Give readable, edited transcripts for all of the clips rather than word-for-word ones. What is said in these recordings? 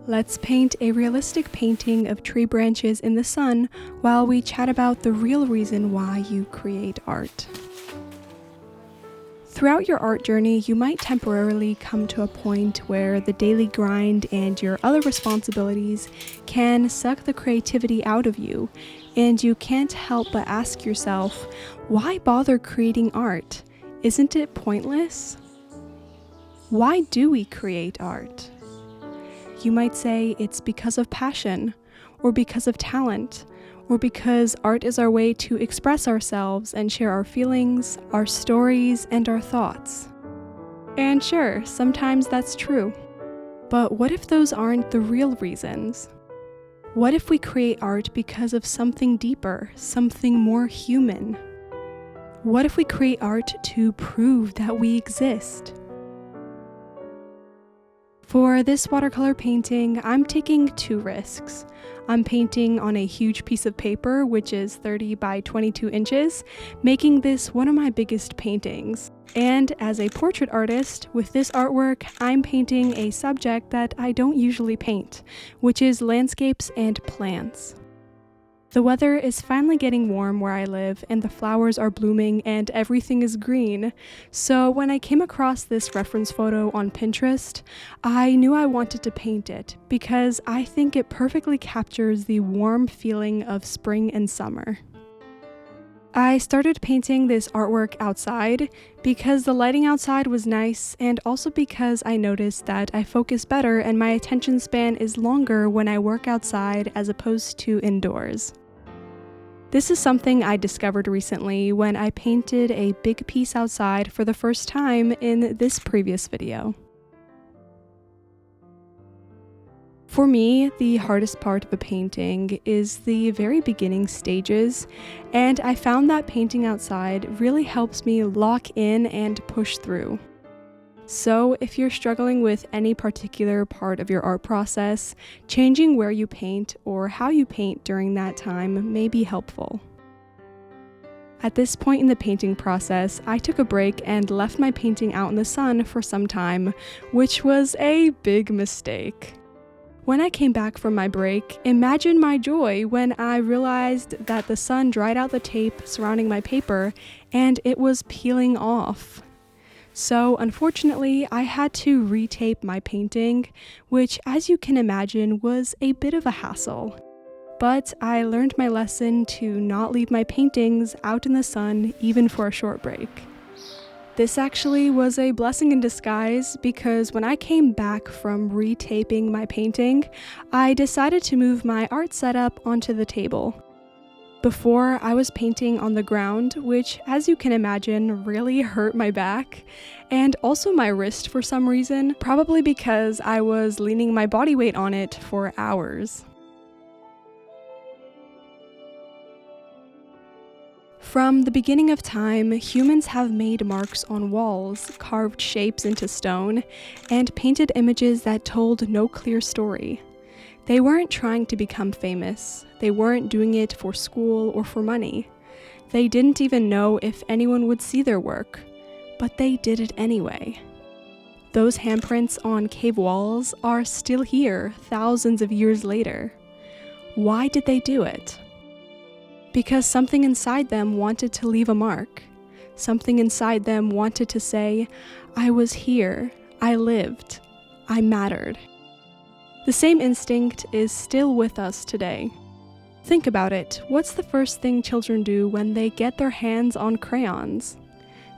Let's paint a realistic painting of tree branches in the sun while we chat about the real reason why you create art. Throughout your art journey, you might temporarily come to a point where the daily grind and your other responsibilities can suck the creativity out of you, and you can't help but ask yourself, why bother creating art? Isn't it pointless? Why do we create art? You might say it's because of passion, or because of talent, or because art is our way to express ourselves and share our feelings, our stories, and our thoughts. And sure, sometimes that's true. But what if those aren't the real reasons? What if we create art because of something deeper, something more human? What if we create art to prove that we exist? For this watercolor painting, I'm taking two risks. I'm painting on a huge piece of paper, which is 30 by 22 inches, making this one of my biggest paintings. And as a portrait artist, with this artwork, I'm painting a subject that I don't usually paint, which is landscapes and plants. The weather is finally getting warm where I live, and the flowers are blooming and everything is green. So when I came across this reference photo on Pinterest, I knew I wanted to paint it because I think it perfectly captures the warm feeling of spring and summer. I started painting this artwork outside because the lighting outside was nice, and also because I noticed that I focus better and my attention span is longer when I work outside as opposed to indoors. This is something I discovered recently when I painted a big piece outside for the first time in this previous video. For me, the hardest part of a painting is the very beginning stages, and I found that painting outside really helps me lock in and push through. So if you're struggling with any particular part of your art process, changing where you paint or how you paint during that time may be helpful. At this point in the painting process, I took a break and left my painting out in the sun for some time, which was a big mistake. When I came back from my break, imagine my joy when I realized that the sun dried out the tape surrounding my paper and it was peeling off. So unfortunately, I had to retape my painting, which, as you can imagine, was a bit of a hassle. But I learned my lesson to not leave my paintings out in the sun even for a short break. This actually was a blessing in disguise because when I came back from retaping my painting, I decided to move my art setup onto the table. Before, I was painting on the ground, which, as you can imagine, really hurt my back, and also my wrist for some reason, probably because I was leaning my body weight on it for hours. From the beginning of time, humans have made marks on walls, carved shapes into stone, and painted images that told no clear story. They weren't trying to become famous. They weren't doing it for school or for money. They didn't even know if anyone would see their work, but they did it anyway. Those handprints on cave walls are still here thousands of years later. Why did they do it? Because something inside them wanted to leave a mark. Something inside them wanted to say, I was here, I lived, I mattered. The same instinct is still with us today. Think about it. What's the first thing children do when they get their hands on crayons?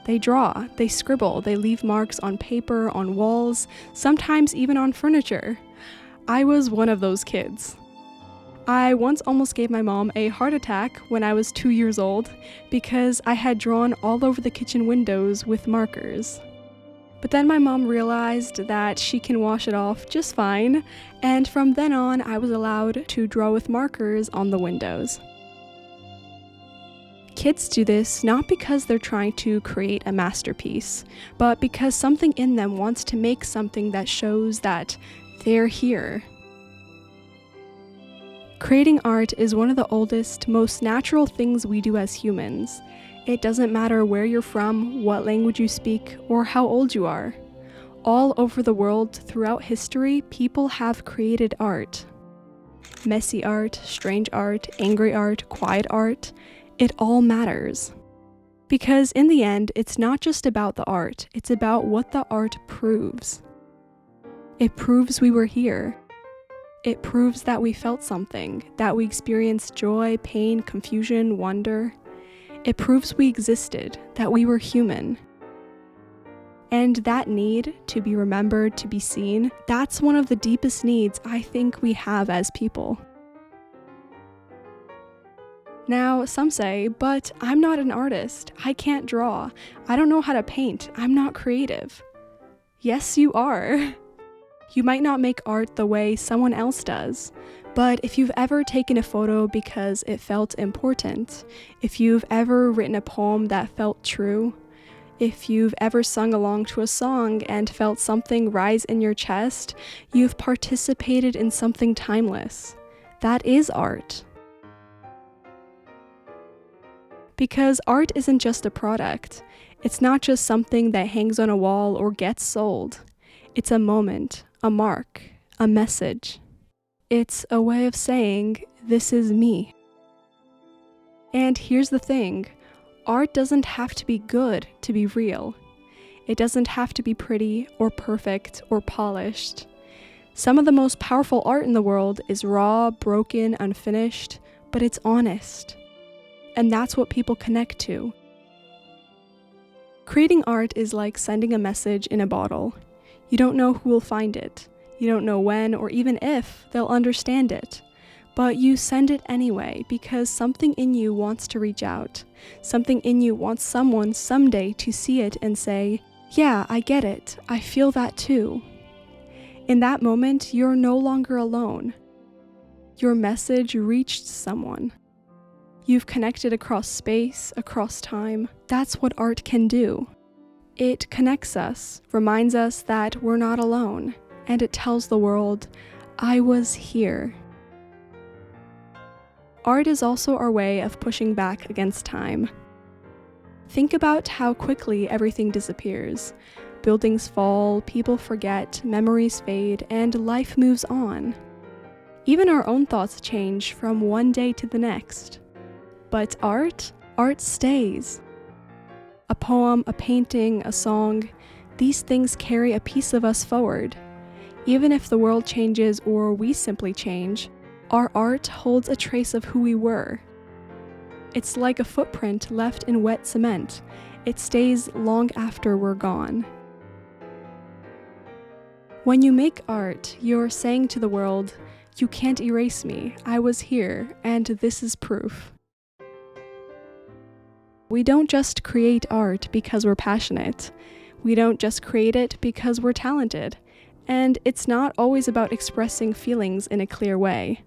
They draw, they scribble, they leave marks on paper, on walls, sometimes even on furniture. I was one of those kids. I once almost gave my mom a heart attack when I was 2 years old because I had drawn all over the kitchen windows with markers. But then my mom realized that she can wash it off just fine, and from then on I was allowed to draw with markers on the windows. Kids do this not because they're trying to create a masterpiece, but because something in them wants to make something that shows that they're here. Creating art is one of the oldest, most natural things we do as humans. It doesn't matter where you're from, what language you speak, or how old you are. All over the world throughout history, people have created art. Messy art, strange art, angry art, quiet art, it all matters. Because in the end, it's not just about the art, it's about what the art proves. It proves we were here. It proves that we felt something, that we experienced joy, pain, confusion, wonder. It proves we existed, that we were human. And that need to be remembered, to be seen, that's one of the deepest needs I think we have as people. Now, some say, but I'm not an artist. I can't draw. I don't know how to paint. I'm not creative. Yes, you are. You might not make art the way someone else does, but if you've ever taken a photo because it felt important, if you've ever written a poem that felt true, if you've ever sung along to a song and felt something rise in your chest, you've participated in something timeless. That is art. Because art isn't just a product. It's not just something that hangs on a wall or gets sold. It's a moment, a mark, a message. It's a way of saying, this is me. And here's the thing, art doesn't have to be good to be real. It doesn't have to be pretty or perfect or polished. Some of the most powerful art in the world is raw, broken, unfinished, but it's honest. And that's what people connect to. Creating art is like sending a message in a bottle. You don't know who will find it. You don't know when or even if they'll understand it. But you send it anyway because something in you wants to reach out. Something in you wants someone someday to see it and say, yeah, I get it. I feel that too. In that moment, you're no longer alone. Your message reached someone. You've connected across space, across time. That's what art can do. It connects us, reminds us that we're not alone, and it tells the world, I was here. Art is also our way of pushing back against time. Think about how quickly everything disappears. Buildings fall, people forget, memories fade, and life moves on. Even our own thoughts change from one day to the next. But art stays. A poem, a painting, a song, these things carry a piece of us forward. Even if the world changes or we simply change, our art holds a trace of who we were. It's like a footprint left in wet cement. It stays long after we're gone. When you make art, you're saying to the world, you can't erase me, I was here, and this is proof. We don't just create art because we're passionate. We don't just create it because we're talented. And it's not always about expressing feelings in a clear way.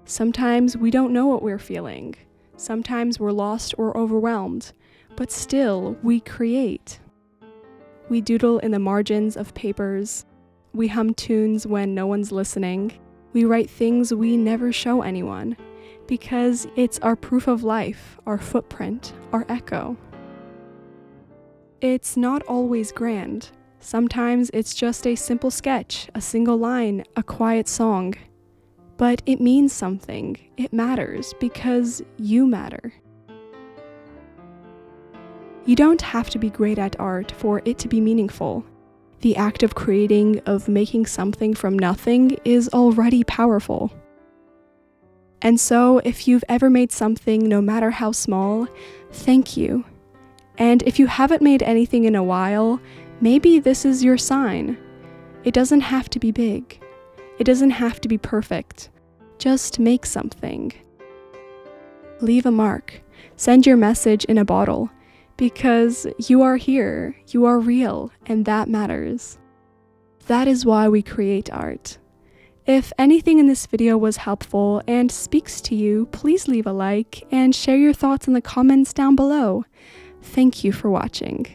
Sometimes we don't know what we're feeling. Sometimes we're lost or overwhelmed. But still, we create. We doodle in the margins of papers. We hum tunes when no one's listening. We write things we never show anyone. Because it's our proof of life, our footprint, our echo. It's not always grand. Sometimes it's just a simple sketch, a single line, a quiet song. But it means something. It matters because you matter. You don't have to be great at art for it to be meaningful. The act of creating, of making something from nothing, is already powerful. And so, if you've ever made something, no matter how small, thank you. And if you haven't made anything in a while, maybe this is your sign. It doesn't have to be big. It doesn't have to be perfect. Just make something. Leave a mark. Send your message in a bottle. Because you are here, you are real, and that matters. That is why we create art. If anything in this video was helpful and speaks to you, please leave a like and share your thoughts in the comments down below. Thank you for watching.